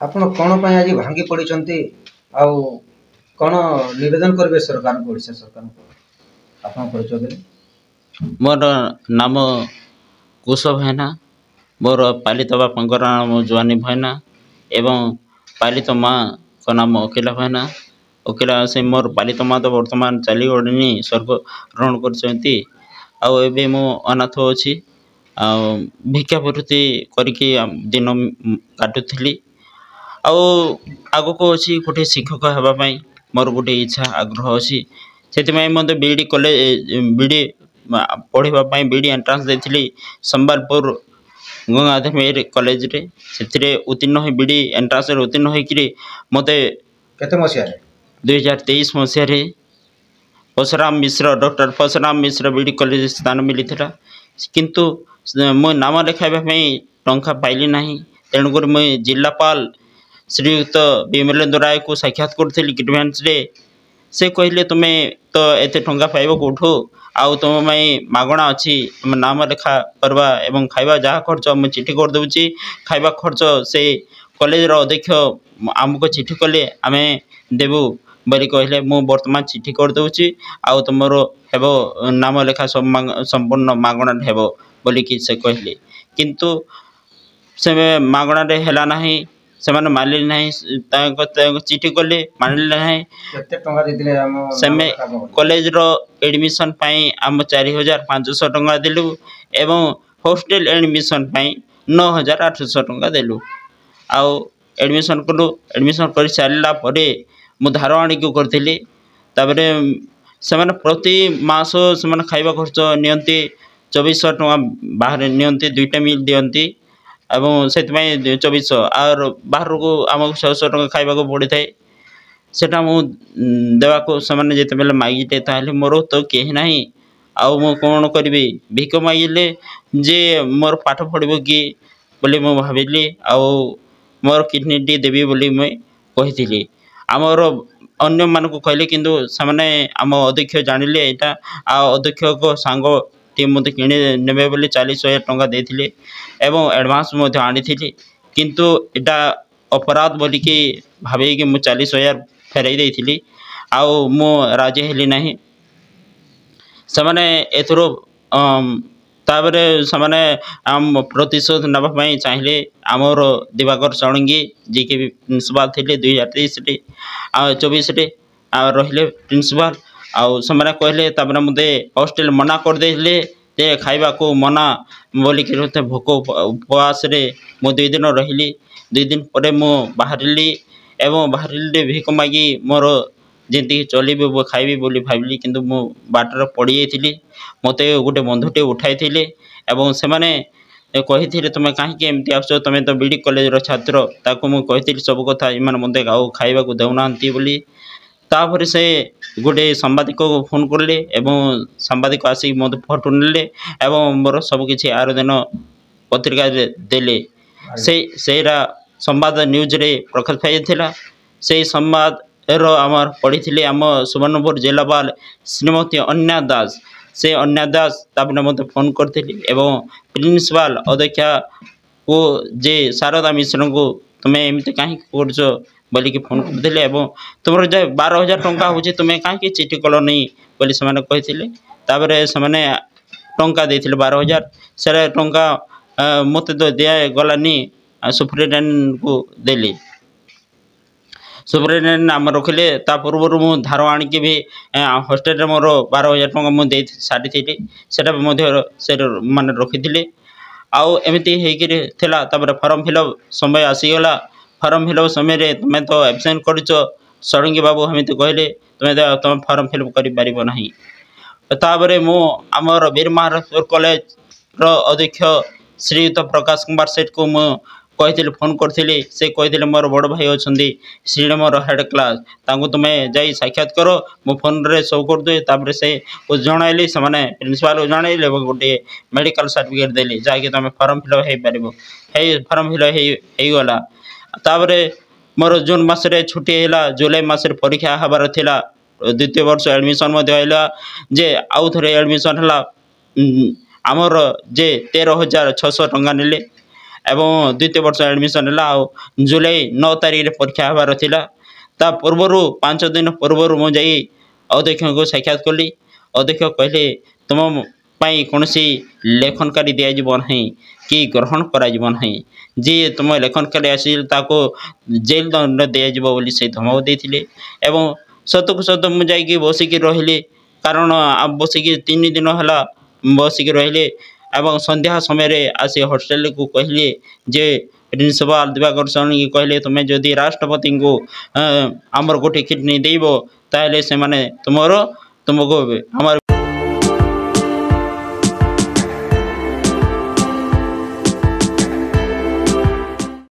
ଆପଣ କ'ଣ ପାଇଁ ଆଜି ଭାଙ୍ଗି ପଡ଼ିଛନ୍ତି ଆଉ କ'ଣ ନିବେଦନ କରିବେ ସରକାରଙ୍କୁ, ଓଡ଼ିଶା ସରକାରଙ୍କୁ? ଆପଣ ପରିଚୟ ଦେଲେ। मोर नाम कुश भाइना, मोर पालित बापांकर नाम जुआनी भाइना एवं पालित माँ का नाम अखिला भाइना। अखिला से मोर पालित माँ तो वर्तमान चलीगढ़ी स्वर्ग ग्रहण करछंती। आउ एबे मो अनाथ अछि। आउ भिक्षावृत्ति करके दिन काटुଥିଲି। ଆଉ ଆଗକୁ ଅଛି ଗୋଟେ ଶିକ୍ଷକ ହେବା ପାଇଁ ମୋର ଗୋଟେ ଇଚ୍ଛା ଆଗ୍ରହ ଅଛି। ସେଥିପାଇଁ ମୋତେ ବିଇଡ଼ି କଲେଜ ବିଇଡ଼ି ପଢ଼ିବା ପାଇଁ ବିଇଡ଼ି ଏଣ୍ଟ୍ରାନ୍ସ ଦେଇଥିଲି ସମ୍ବଲପୁର ଗଙ୍ଗାଧର ମେହେର କଲେଜରେ। ସେଥିରେ ଉତ୍ତୀର୍ଣ୍ଣ ହୋଇ ବିଇଡ଼ି ଏଣ୍ଟ୍ରାନ୍ସରେ ଉତ୍ତୀର୍ଣ୍ଣ ହୋଇକରି ମୋତେ କେତେ ମସିହାରେ? 2023 ମସିହାରେ Parashuram Mishra doctor Parashuram Mishra B Ed college ସ୍ଥାନ ମିଳିଥିଲା। କିନ୍ତୁ ମୁଁ ନାମ ଲେଖାଇବା ପାଇଁ ଟଙ୍କା ପାଇଲି ନାହିଁ। ତେଣୁକରି ମୁଁ ଜିଲ୍ଲାପାଳ ଶ୍ରୀଯୁକ୍ତ ବିମଲେନ୍ଦ୍ର ରାୟକୁ ସାକ୍ଷାତ କରିଥିଲି ଗ୍ରିଭାନ୍ସରେ। ସେ କହିଲେ ତୁମେ ତ ଏତେ ଟଙ୍କା ପାଇବ କେଉଁଠୁ, ଆଉ ତୁମ ପାଇଁ ମାଗଣା ଅଛି, ତୁମେ ନାମ ଲେଖା କରିବା ଏବଂ ଖାଇବା ଯାହା ଖର୍ଚ୍ଚ ମୁଁ ଚିଠି କରିଦେଉଛି। ଖାଇବା ଖର୍ଚ୍ଚ ସେ କଲେଜର ଅଧ୍ୟକ୍ଷ ଆମକୁ ଚିଠି କଲେ ଆମେ ଦେବୁ ବୋଲି କହିଲେ। ମୁଁ ବର୍ତ୍ତମାନ ଚିଠି କରିଦେଉଛି ଆଉ ତୁମର ହେବ ନାମ ଲେଖା ସମ୍ପୂର୍ଣ୍ଣ ମାଗଣାରେ ହେବ ବୋଲିକି ସେ କହିଲେ। କିନ୍ତୁ ସେ ମାଗଣାରେ ହେଲା ନାହିଁ। ସେମାନେ ମାନିଲେ ନାହିଁ। ତାଙ୍କ ଚିଠି କଲେ ମାନିଲେ ନାହିଁ। କେତେ ଟଙ୍କା ଦେଇଥିଲେ? ସେମେ କଲେଜର ଏଡ଼ମିସନ୍ ପାଇଁ ଆମ 4,500 ଟଙ୍କା ଦେଲୁ ଏବଂ ହଷ୍ଟେଲ ଏଡ଼ମିସନ୍ ପାଇଁ 9,800 ଟଙ୍କା ଦେଲୁ। ଆଉ ଏଡ଼ମିସନ୍ କଲୁ। ଏଡ଼ମିସନ୍ କରିସାରିଲା ପରେ ମୁଁ ଧାର ଆଣିକି କରିଥିଲି। ତାପରେ ସେମାନେ ପ୍ରତି ମାସ ସେମାନେ ଖାଇବା ଖର୍ଚ୍ଚ ନିଅନ୍ତି 2,400 ଟଙ୍କା ବାହାରେ ନିଅନ୍ତି। 2ଟା ମିଲ୍ ଦିଅନ୍ତି ଏବଂ ସେଥିପାଇଁ 2,400 ଆଉ ବାହାରକୁ ଆମକୁ 600 ଟଙ୍କା ଖାଇବାକୁ ପଡ଼ିଥାଏ। ସେଟା ମୁଁ ଦେବାକୁ ସେମାନେ ଯେତେବେଳେ ମାଗିଲେ ତାହେଲେ ମୋର ତ କେହି ନାହିଁ, ଆଉ ମୁଁ କ'ଣ କରିବି? ଭିକ ମାଗିଲେ ଯେ ମୋର ପାଠ ପଢ଼ିବ କି ବୋଲି ମୁଁ ଭାବିଲି ଆଉ ମୋର କିଡ଼ନୀଟି ଦେବି ବୋଲି ମୁଁ କହିଥିଲି। ଆମର ଅନ୍ୟମାନଙ୍କୁ କହିଲେ କିନ୍ତୁ ସେମାନେ ଆମ ଅଧ୍ୟକ୍ଷ ଜାଣିଲେ ଏଇଟା, ଆଉ ଅଧ୍ୟକ୍ଷଙ୍କ ସାଙ୍ଗଟି ମୋତେ କିଣି ନେବେ ବୋଲି 40,000 ଟଙ୍କା ଦେଇଥିଲେ ଏବଂ ଆଡ଼ଭାନ୍ସ ମଧ୍ୟ ଆଣିଥିଲି। କିନ୍ତୁ ଏଇଟା ଅପରାଧ ବୋଲିକି ଭାବିକି ମୁଁ 40,000 ଫେରାଇ ଦେଇଥିଲି ଆଉ ମୁଁ ରାଜି ହେଲି ନାହିଁ। ସେମାନେ ଏଥିରୁ ତାପରେ ସେମାନେ ପ୍ରତିଶୋଧ ନେବା ପାଇଁ ଚାହିଁଲେ। ଆମର ଦିବାକର ଷଡ଼ଙ୍ଗୀ ଯିଏକି ପ୍ରିନ୍ସିପାଲ୍ ଥିଲେ 2023ରେ ଆଉ 24ରେ ଆଉ ରହିଲେ ପ୍ରିନ୍ସିପାଲ୍। ଆଉ ସେମାନେ କହିଲେ ତାପରେ ମୋତେ ହଷ୍ଟେଲ ମନା କରିଦେଇଥିଲେ ଯେ ଖାଇବାକୁ ମନା ବୋଲିକି ମୋତେ ଭୋକ ଉପବାସରେ ମୁଁ 2 ଦିନ ରହିଲି। 2 ଦିନ ପରେ ମୁଁ ବାହାରିଲି ଏବଂ ବାହାରିଲି ଭିକ ମାଗି ମୋର ଯେମିତିକି ଚଳିବି ଖାଇବି ବୋଲି ଭାବିଲି। କିନ୍ତୁ ମୁଁ ବାଟରେ ପଡ଼ିଯାଇଥିଲି। ମୋତେ ଗୋଟେ ବନ୍ଧୁଟେ ଉଠାଇଥିଲେ ଏବଂ ସେମାନେ କହିଥିଲେ ତୁମେ କାହିଁକି ଏମିତି ଆସୁଛ, ତୁମେ ତ ବିଇଡ଼ି କଲେଜର ଛାତ୍ର। ତାକୁ ମୁଁ କହିଥିଲି ସବୁ କଥା, ଏମାନେ ମୋତେ ଆଉ ଖାଇବାକୁ ଦେଉନାହାନ୍ତି ବୋଲି। ତାପରେ ସେ ଗୋଟେ ସାମ୍ବାଦିକକୁ ଫୋନ୍ କଲେ ଏବଂ ସାମ୍ବାଦିକ ଆସିକି ମୋତେ ଫଟୋ ନେଲେ ଏବଂ ମୋର ସବୁକିଛି ଆର ଦିନ ପତ୍ରିକାରେ ଦେଲେ। ସେଇଟା ସମ୍ବାଦ ନ୍ୟୁଜ୍ରେ ପ୍ରକାଶ ପାଇଥିଲା। ସେଇ ସମ୍ବାଦର ଆମର ପଢ଼ିଥିଲେ ଆମ ସୁବର୍ଣ୍ଣପୁର ଜିଲ୍ଲାପାଳ ଶ୍ରୀମତୀ ଅନ୍ୟା ଦାସ। ସେ ଅନ୍ୟା ଦାସ ତାପରେ ମୋତେ ଫୋନ୍ କରିଥିଲି ଏବଂ ପ୍ରିନ୍ସିପାଲ୍ ଅଧ୍ୟକ୍ଷାକୁ ଯେ ଶାରଦା ମିଶ୍ରଙ୍କୁ ତୁମେ ଏମିତି କାହିଁକି କରୁଛ ବୋଲିକି ଫୋନ୍ କରିଥିଲେ ଏବଂ ତୁମର ଯେ 12,000 ଟଙ୍କା ହେଉଛି ତୁମେ କାହିଁକି ଚିଠି କଲନି ବୋଲି ସେମାନେ କହିଥିଲେ। ତାପରେ ସେମାନେ ଟଙ୍କା ଦେଇଥିଲେ 12,000। ସେଟା ଟଙ୍କା ମୋତେ ତ ଦିଆଗଲାନି, ସୁପରିଟେଣ୍ଡେଣ୍ଟକୁ ଦେଲି। ସୁପରିଟେଣ୍ଡେଣ୍ଟ ନାମ ରଖିଲେ। ତା ପୂର୍ବରୁ ମୁଁ ଧାର ଆଣିକି ବି ହଷ୍ଟେଲରେ ମୋର 12,000 ଟଙ୍କା ମୁଁ ଦେଇ ସାରିଥିଲି। ସେଟା ବି ମଧ୍ୟ ସେ ମାନେ ରଖିଥିଲେ। ଆଉ ଏମିତି ହେଇକିରି ଥିଲା। ତାପରେ ଫର୍ମ ଫିଲ୍ଅପ୍ ସମୟ ଆସିଗଲା। ଫର୍ମ ଫିଲ୍ଅପ୍ ସମୟରେ ତୁମେ ତ ଆବସେଣ୍ଟ କରିଛ, ଷଡ଼ଙ୍ଗୀ ବାବୁ ଏମିତି କହିଲେ ତୁମେ ଫର୍ମ ଫିଲ୍ଅପ୍ କରିପାରିବ ନାହିଁ। ତାପରେ ମୁଁ ଆମର ବୀର ମହାରାଜପୁର କଲେଜର ଅଧ୍ୟକ୍ଷ ଶ୍ରୀଯୁକ୍ତ ପ୍ରକାଶ କୁମାର ସେଠକୁ ମୁଁ କହିଥିଲି, ଫୋନ୍ କରିଥିଲି। ସେ କହିଥିଲେ ମୋର ବଡ଼ ଭାଇ ଅଛନ୍ତି ଶ୍ରୀରାମର ହେଡ଼୍ କ୍ଲାସ୍, ତାଙ୍କୁ ତୁମେ ଯାଇ ସାକ୍ଷାତ କର, ମୁଁ ଫୋନ୍ରେ ସବୁ କରିଦେବି। ତାପରେ ସେ ଜଣାଇଲି, ସେମାନେ ପ୍ରିନ୍ସିପାଲ୍କୁ ଜଣାଇଲେ ଏବଂ ଗୋଟିଏ ମେଡ଼ିକାଲ୍ ସାର୍ଟିଫିକେଟ୍ ଦେଲେ ଯାହାକି ତୁମେ ଫର୍ମ ଫିଲ୍ଅପ୍ ହେଇପାରିବ। ଫର୍ମ ଫିଲ୍ଅପ୍ ହେଇଗଲା। ତାପରେ ମୋର ଜୁନ୍ ମାସରେ ଛୁଟି ହେଲା। ଜୁଲାଇ ମାସରେ ପରୀକ୍ଷା ହେବାର ଥିଲା। ଦ୍ୱିତୀୟ ବର୍ଷ ଆଡ଼ମିସନ୍ ମଧ୍ୟ ହେଲା ଯେ ଆଉ ଥରେ ଆଡ଼ମିସନ୍ ହେଲା। ଆମର ଯେ 13,600 ଟଙ୍କା ନେଲେ एवं द्वितीय वर्ष एडमिशन है जुलाई 9 तारिख परीक्षा हबार थिला ता पूर्वर 5 दिन पूर्वर मुझे अध्यक्ष को साक्षात कली अध्यक्ष कहले तुम पाई कौन लेखनकारी दिज्व ना कि ग्रहण कर जी तुम लेखनकारी आसिल जेल दंड दिज्व से धमक देते एवं सत को सत मुझे बसिक रही कारण बसिक 3 दिन है बसिक रही एवं संध्या समय आसी हॉस्टल को कहले जे प्रिंसिपाल दिवाकर सरणी कहले तुम्हें जदि राष्ट्रपति को आमर गोटे किडनी देव ताले से माने तुमको आमर